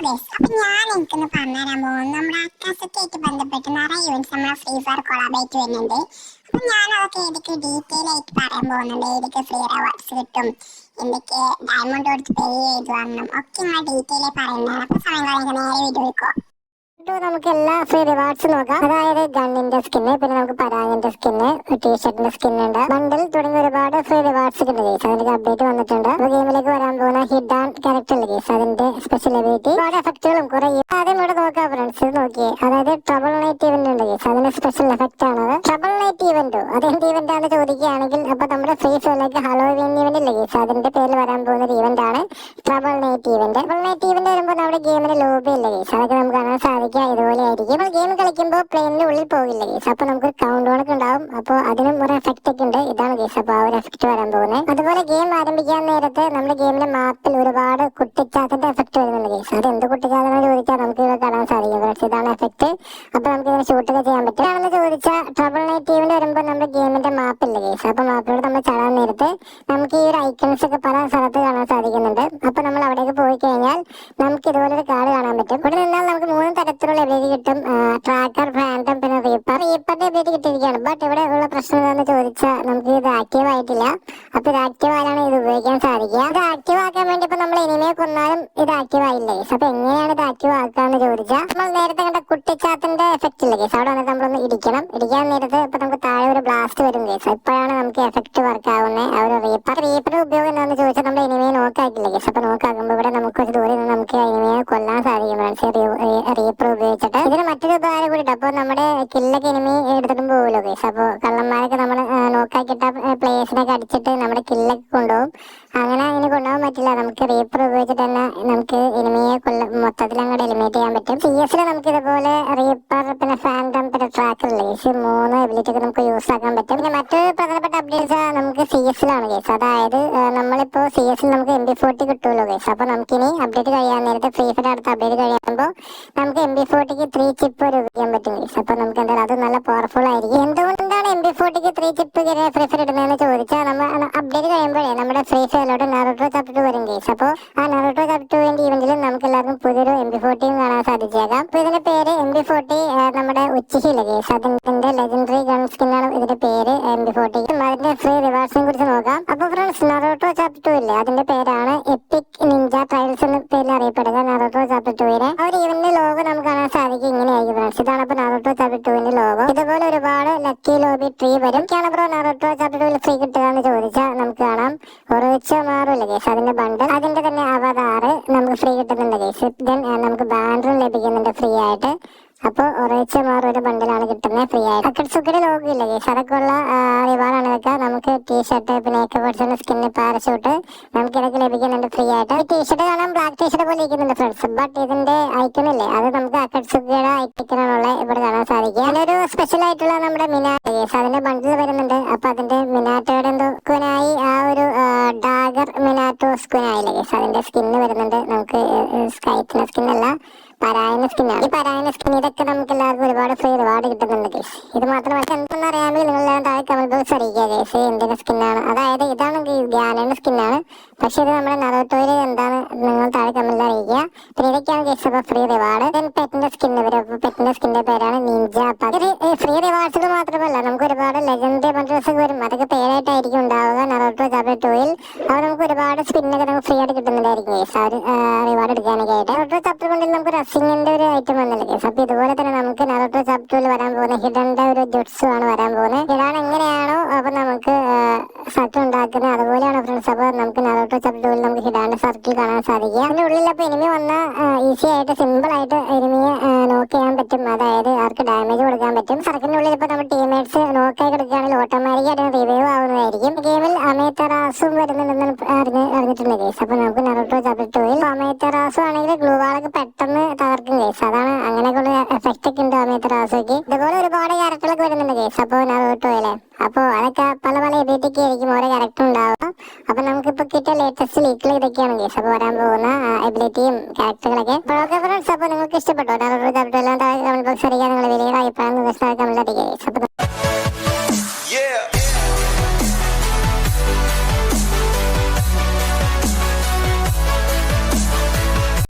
Guys, അപ്പൊ ഞാൻ എനിക്കൊന്ന് പറഞ്ഞുതരാൻ പോകുന്നത് നമ്മുടെ അക്കാസൊക്കെ ആയിട്ട് ബന്ധപ്പെട്ട് നിറയെ ഇവന്റ്സ് നമ്മളെ ഫ്രീ ഫയർ കൊളാബായിട്ട് വരുന്നുണ്ട്. അപ്പൊ ഞാൻ അതൊക്കെ ഏതൊക്കെ ഡീറ്റെയിൽ ആയിട്ട് പറയാൻ പോകുന്നുണ്ട്. ഏതൊക്കെ ഫ്രീ റിവാർഡ്സ് കിട്ടും, എന്തൊക്കെ ഡയമണ്ട് കൊടുത്ത് പേ ചെയ്ത് വരണം ഒക്കെ ഞാൻ ഡീറ്റെയിൽ പറയുന്നതാണ്. അപ്പൊ സമയം കളയാതെ നേരെ വീഡിയോ വെക്കോ. നമുക്ക് എല്ലാ ഫ്രീ റിവാർഡ്സ് നോക്കാം. അതായത് ഗണ്ണിന്റെ സ്കിന്ന്, പിന്നെ നമുക്ക് പരാഗിന്റെ സ്കിന്ന്, ടീഷർട്ടിന്റെ സ്കിൻ ഉണ്ട്, ബണ്ടിൽ തുടങ്ങിയ ഒരുപാട് ഫ്രീ റിവാർഡ്സ് ഉണ്ട് ഗൈസ്. അതിന്റെ അപ്ഡേറ്റ് വന്നിട്ടുണ്ട്. ഗെയിമിലേക്ക് വരാൻ പോകുന്ന ഹിഡൻ ക്യാരക്ടർ ഗൈസ്, അതിന്റെ സ്പെഷ്യൽ എബിലിറ്റി, ഒരുപാട് എഫക്റ്റുകളും കുറെ. ആദ്യം ഇവിടെ നോക്കാം ഫ്രണ്ട്സ്, നോക്കിയേ. അതായത് ട്രബിൾ നൈറ്റ് ഇവന്റ് ഉണ്ട് ഗൈസ്, അതിന്റെ സ്പെഷ്യൽ എഫക്റ്റ് ആണത്. ട്രബിൾ നൈറ്റ് ഇവന്റോ അതെന്ത് ഇവന്റ് ആണ് ചോദിക്കുകയാണെങ്കിൽ, അപ്പൊ നമ്മുടെ ഫ്രീ ഫയറിലേക്ക് ഹലോവീൻ ഇവന്റ് ഇല്ല ഗൈസ്, അതിന്റെ പേരിൽ വരാൻ പോകുന്ന ഒരു ഇവന്റ് ആണ് trouble night event. Trouble night event വരുമ്പോൾ നമ്മുടെ ഗെയിമിന്റെ ലോബി ഇല്ല ഗൈസ്, അതൊക്കെ നമുക്ക് കാണാൻ സാധിക്കും. ഇതുപോലെ ആയിരിക്കും. നമ്മൾ ഗെയിം കളിക്കുമ്പോൾ പ്ലെയിനിന്റെ ഉള്ളിൽ പോകില്ല ഗൈസ്, അപ്പൊ നമുക്ക് കൗണ്ട് ഡൗൺ ഒക്കെ ഉണ്ടാവും. അപ്പോൾ അതിനും ഒരു എഫക്റ്റ് ഒക്കെ ഉണ്ട്. ഇതാണ് ഗൈസ് അപ്പൊ ആ ഒരു എഫക്റ്റ് വരാൻ പോകുന്നത്. അതുപോലെ ഗെയിം ആരംഭിക്കാൻ നേരത്ത് നമ്മുടെ ഗെയിമിന്റെ മാപ്പിൽ ഒരുപാട് കുട്ടിച്ചാത്തന്റെ എഫക്റ്റ് വരുന്നുണ്ട് ഗൈസ്. അത് എന്ത് കുട്ടിച്ചാത്തനെ ചോദിച്ചാൽ നമുക്ക് ഇവിടെ കാണാൻ സാധിക്കും. പക്ഷേ ഇതാണ് എഫക്റ്റ്. അപ്പൊ നമുക്ക് ഇതിനെ ഷൂട്ടൊക്കെ ചെയ്യാൻ പറ്റും. ആണെന്ന് ചോദിച്ചാൽ ട്രബിൾ നൈറ്റ് ഇവന്റ് വരുമ്പോൾ നമ്മുടെ ഗെയിമിന്റെ മാപ്പില്ല ഗൈസ്, അപ്പൊ മാപ്പിലൂടെ നമ്മൾ ചടാൻ നേരത്ത് നമുക്ക് ഈ ഒരു ഐക്കൺസ് ഒക്കെ പല സ്ഥലത്ത് കാണാൻ സാധിക്കുന്നുണ്ട്. അപ്പൊ നമ്മൾ അവിടേക്ക് പോയി കഴിഞ്ഞാൽ നമുക്ക് ഇതുപോലെ ഒരു കാർഡ് കാണാൻ പറ്റും. ഇവിടെ നിന്നാൽ നമുക്ക് 3 തരത്തിലുള്ള എബിലിറ്റി കിട്ടും. ട്രാക്കർ, ഫാൻറ്റം, പിന്നെ റീപ്പർ. റീപ്പറിന്റെ എബിലിറ്റി കിട്ടിയിരിക്കുകയാണ്. ബട്ട് ഇവിടെ ഉള്ള പ്രശ്നം എന്താണെന്ന് ചോദിച്ചാൽ നമുക്ക് ഇത് ആക്റ്റീവ് ആയിട്ടില്ല. അപ്പൊ ഇത് ആക്റ്റീവ് ആയാലാണ് ഇത് ഉപയോഗിക്കാൻ സാധിക്കുക. ഇത് ആക്റ്റീവ് ആക്കാൻ വേണ്ടി ഇപ്പൊ നമ്മൾ എനിമയെ കൊന്നാലും ഇത് ആക്റ്റീവ് ആയില്ല ഗൈസ്. അപ്പൊ എങ്ങനെയാണ് ഇത് ആക്റ്റീവ് ആക്കാന്ന് ചോദിച്ചാൽ, നമ്മൾ നേരത്തെ കണ്ട കുട്ടിച്ചാത്തന്റെ എഫക്റ്റ് ഇല്ല ഗൈസ്, അവിടെ വന്നിട്ട് നമ്മളൊന്ന് ഇടിക്കണം. ഇടിക്കാൻ നേരത്ത് ഇപ്പൊ നമുക്ക് താഴെ ഒരു ബ്ലാസ്റ്റ് വരും ഗൈസ്. ഇപ്പോഴാണ് നമുക്ക് എഫക്റ്റ് വർക്ക് ആവുന്നത്. ആ ഒരു റീപ്പറിന്റെ ഉപയോഗം എന്താണെന്ന് ചോദിച്ചാൽ നമ്മൾ എനിമയെ നോക്കാക്കില്ല ഗൈസ്. അപ്പൊ നോക്കാക്കുമ്പോൾ ഇവിടെ നമുക്ക് ഒരു ദൂരെ നിന്ന് നമുക്ക് എനിമയെ കൊല്ലാൻ സാധിക്കും റീപ്പർ ഉപയോഗിച്ചിട്ട്. ഇതിന് മറ്റൊരു ഉപകാരം കൂടി. അപ്പൊ നമ്മുടെ കില്ലൊക്കെ എനിമി എടുത്തിട്ടും പോകുമല്ലോ ഗൈസ്. അപ്പൊ കള്ളന്മാരൊക്കെ നമ്മൾ നോക്കാക്കിട്ട പ്ലേയേഴ്സിനൊക്കെ അടിച്ചിട്ട് നമ്മുടെ കില്ലൊക്കെ കൊണ്ടുപോകും. അങ്ങനെ അതിന് കൊണ്ടുപോകാൻ പറ്റില്ല. നമുക്ക് റീപ്പർ ഉപയോഗിച്ചിട്ട് തന്നെ നമുക്ക് എനിമിയെ മൊത്തത്തിൽ അങ്ങോട്ട് എലിമിനേറ്റ് ചെയ്യാൻ പറ്റും. CS നമുക്ക് ഇതുപോലെ റീപ്പർ, പിന്നെ ഫാൻറ്റം, പിന്നെ ട്രാക്കർ ഗൈസ്, 3 എബിലിറ്റി ഒക്കെ നമുക്ക് യൂസ് ആക്കാൻ പറ്റും. പിന്നെ മറ്റൊരു പ്രധാനപ്പെട്ട അപ്ഡേറ്റ്സ് നമുക്ക് CS ഗൈസ്. അതായത് നമ്മളിപ്പോ CS നമുക്ക് MB40 കിട്ടുമല്ലോ ഗൈസ്. അപ്പൊ നമുക്കിനി അപ്ഡേറ്റ് കഴിയാൻ നേരത്തെ ഫ്രീ ഫയർ അടുത്ത അപ്ഡേറ്റ് കഴിയുമ്പോൾ നമുക്ക് MB40ക്ക് 3 ചിപ്പ് വരെ ഉപയോഗിക്കാൻ പറ്റും ഗൈസ്. അപ്പൊ നമുക്ക് എന്തായാലും അത് നല്ല പവർഫുൾ ആയിരിക്കും. എന്തുകൊണ്ടാണ് MB40ക്ക് 3 ചിപ്പ് ഫ്രീ ഫയർ ഇടുന്നതെന്ന് ചോദിച്ചാൽ, നമ്മൾ അപ്ഡേറ്റ് കഴിയുമ്പോഴേ നമ്മുടെ ഫ്രീ ഫയറിലോട്ട് നറൂട്ടോ ചാപ്റ്റർ 2 വരും ഗൈസ്. അപ്പൊ ആ നറൂട്ടോ ചാപ്റ്റർ 2 ഇവന്റിൽ നമുക്ക് എല്ലാവർക്കും പുതിയൊരു MB40 കാണാൻ സാധിച്ചേക്കാം. അപ്പൊ ഇതിന്റെ പേര് MB40 നമ്മുടെ ഉച്ചിഹില്ല ഗൈസ്, അതിന്റെ ലെജൻഡറി ഗൺ സ്കിന്നാണ് ഇതിന്റെ പേര് MB40. അതിന്റെ ഫ്രീ റിവാർഡ്സിനെ കുറിച്ച് നോക്കാം. അപ്പൊ ഫ്രണ്ട്സ്, നറൂട്ടോ ചാപ്റ്റർ 2 ഇല്ലേ, അതിന്റെ പേരാണ് എപ്പിക് നിഞ്ച ട്രയൽസ് എന്ന പേരിൽ അറിയപ്പെടുക നറൂട്ടോ ചാപ്റ്റർ 2നെ. ആ ഒരു ഇവന്റിന്റെ ലോഗോ നമുക്ക് കാണാൻ സാധിക്കും. ഇങ്ങനെയായിരിക്കും ഫ്രണ്ട്സ്. ഇതാണ് ഇപ്പൊ നറൂട്ടോ ചാപ്റ്റർ 2ന്റെ ലോഗോ. ഇതുപോലെ ഒരുപാട് ലക്കി ലോബി ട്രീ വരും. ഒക്കെയാണ് ബ്രോ നറൂട്ടോ ചാപ്റ്റർ 2ൽ ഫ്രീ കിട്ടുക എന്ന് ചോദിച്ചാൽ നമുക്ക് കാണാം. മാറില്ല ഗൈസ്, അതിന്റെ ബണ്ടിൽ, അതിന്റെ തന്നെ അവതാറ് നമുക്ക് ഫ്രീ കിട്ടുന്നുണ്ട് ഗൈസ്. ദെൻ നമുക്ക് ബാൻഡറും ലഭിക്കുന്നുണ്ട് ഫ്രീ ആയിട്ട്. അപ്പോൾ ഒരു ബണ്ടിലാണ് കിട്ടുന്നത് ഫ്രീ ആയിട്ട്. അക്കട്സുക്കയുടെ ലോഗോ ഇല്ല ഗൈസ്, അതൊക്കെ ഉള്ള റിവാർഡാണ് ഇതൊക്കെ. നമുക്ക് ടീഷർട്ട്, പിന്നെ ഏക്കബേർഡ്സിന്റെ സ്കിന്ന്, പാരഷൂട്ട് നമുക്ക് ഇതൊക്കെ ലഭിക്കുന്നുണ്ട് ഫ്രീ ആയിട്ട്. ഈ ടീഷർട്ട് കാണാൻ ബ്ലാക്ക് ടീഷർട്ട് പോലെ ഇരിക്കുന്നുണ്ട് ഫ്രണ്ട്സ്. ബട്ട് ഇതിന്റെ ഐക്കൺ ഇല്ലേ, അത് നമുക്ക് അക്കട്സുക്കയുടെ ഐക്കണാണുള്ള ഇവിടെ കാണാൻ സാധിക്കും. അതിലൊരു സ്പെഷ്യൽ ആയിട്ടുള്ള നമ്മുടെ മിനാറ്റോ ഗൈസ്, അതിന്റെ ബണ്ടിൽ വരുന്നുണ്ട്. അപ്പൊ അതിന്റെ മിനാറ്റോയുടെ എന്തോ സ്കുനായി ആ ഒരു ഡാഗർ മിനാറ്റോ സ്കുനായില്ലേ ഗൈസ്, അതിന്റെ സ്കിന്ന് വരുന്നുണ്ട്. നമുക്ക് സ്കൈറ്റിന്റെ സ്കിന്നല്ല, പരായന സ്കിന്നാണ്. ഈ പരായന സ്കിൻ ഇതൊക്കെ നമുക്ക് എല്ലാവർക്കും ഒരുപാട് ഫ്രീ റിവാർഡ് കിട്ടുന്നുണ്ട് ഗൈസ്. ഇത് മാത്രമല്ല, എന്തെന്ന് അറിയാമെങ്കിൽ നിങ്ങൾ താഴെ കമന്റ് ബോക്സ് അറിയിക്കുക ഗൈസ് എന്തിന്റെ സ്കിന്നാണ്. അതായത് ഇതാണ് ഗ്യാനയുടെ സ്കിന്നാണ്. പക്ഷെ ഇത് നമ്മുടെ നറൂട്ടോയിൽ എന്താണ് നിങ്ങൾ താഴെ കമന്റിൽ അറിയിക്കുക. പിന്നെ ഇതൊക്കെയാണ് ഗൈസ് അപ്പൊ ഫ്രീ റിവാർഡ്. പെറ്റിന്റെ സ്കിന്ന് വരും. പെറ്റിന്റെ സ്കിന്റെ പേരാണ് നിഞ്ച. ഫ്രീ റിവാർഡ്സിൽ മാത്രമല്ല നമുക്ക് ഒരുപാട് ലെജൻഡറി ബണ്ടിൽസ് വരും. അതൊക്കെ പേരായിട്ടായിരിക്കും ഉണ്ടാവുക നറൂട്ടോ ചാപ്റ്റർ 2ൽ. അപ്പോൾ നമുക്ക് ഒരുപാട് സ്പിന്നൊക്കെ നമുക്ക് ഫ്രീ ആയിട്ട് കിട്ടുന്നുണ്ടായിരിക്കും ഗൈസ് ആ ഒരു റിവാർഡ് എടുക്കാനൊക്കെ ആയിട്ട്. നറൂട്ടോ ചാപ്റ്റർ 1ൽ നമുക്ക് റസിങ്ങിന്റെ ഒരു ഐറ്റം വന്നില്ല ഗൈസ്. അപ്പൊ ഇതുപോലെ തന്നെ നമുക്ക് നറൂട്ടോ ചാപ്റ്റർ 2ൽ വരാൻ പോകുന്ന ഹിഡന്റെ ഒരു ജുട്സു ആണ് വരാൻ പോകുന്നത്. ഹിഡാൻ എങ്ങനെയാണോ അപ്പൊ നമുക്ക് സർക്കിൾ ഉണ്ടാക്കുന്നത്, അതുപോലെയാണ് ഫ്രണ്ട്സ്. അപ്പൊ നമുക്ക് നറൂട്ടോ ചാപ്റ്റർ 2ൽ നമുക്ക് ഹിഡാന്റെ സർക്കിൾ കാണാൻ സാധിക്കും. അതിന്റെ ഉള്ളിൽ അപ്പൊ എനിമി വന്നാൽ ഈസി ആയിട്ട് സിമ്പിൾ ആയിട്ട് എനിമിയെ നോക്ക് ചെയ്യാൻ പറ്റും. അതായത് അവർക്ക് ഡാമേജ് കൊടുക്കാൻ പറ്റും. സർക്കിളിനുള്ളിൽ ഇപ്പൊ നമ്മുടെ ടീംമേറ്റ്സ് നോക്കായി കിടക്കുകയാണെങ്കിൽ ഓട്ടോമാറ്റിക്കായിട്ട് റിവൈവ് ആവുന്നതായിരിക്കും. ഗെയിമിൽ അമേത്തറാസും വരുന്നുണ്ടെന്ന് അറിഞ്ഞിട്ടുണ്ട് ഗൈസ്. അപ്പൊ നമുക്ക് നറൂട്ടോ ചാപ്റ്റർ 2ൽ അമേത്തറാസും ആണെങ്കിൽ ഗ്ലൂ വാളൊക്കെ പെട്ടെന്ന് തകർക്കും ഗൈസ്. അതാണ് അങ്ങനെയൊക്കെയുള്ള എഫക്റ്റ് ഒക്കെ ഉണ്ട് അമേത്തറാസൊക്കെ. ഇതുപോലെ ഒരുപാട് ക്യാരക്ടറൊക്കെ വരുന്നുണ്ട് ഗൈസ് അപ്പൊ നറൂട്ടോയിലെ. അപ്പൊ അതൊക്കെ പല പല എബിലിറ്റിക്ക് ആയിരിക്കും ഓരോ ക്യാരക്ടർ ഉണ്ടാവുക. അപ്പൊ നമുക്കിപ്പോ കിട്ടിയ ലേറ്റസ്റ്റ് ലീക്കിൽ ഇതൊക്കെയാണ് ഗൈസ് അപ്പൊ വരാൻ പോകുന്ന എബിലിറ്റിയും ക്യാരക്ടറുകളൊക്കെ. അപ്പോഴൊക്കെ ഫ്രണ്ട്സ്, അപ്പൊ നിങ്ങൾക്ക് ഇഷ്ടപ്പെട്ടോ നറൂട്ടോ ചാപ്റ്റർ എല്ലാം താഴെ കമന്റ് ബോക്സ് അറിയിക്കാൻ. നിങ്ങൾ വലിയ അഭിപ്രായം കമന്റ് അറിയിക്കുക ഗൈസ്. അപ്പൊ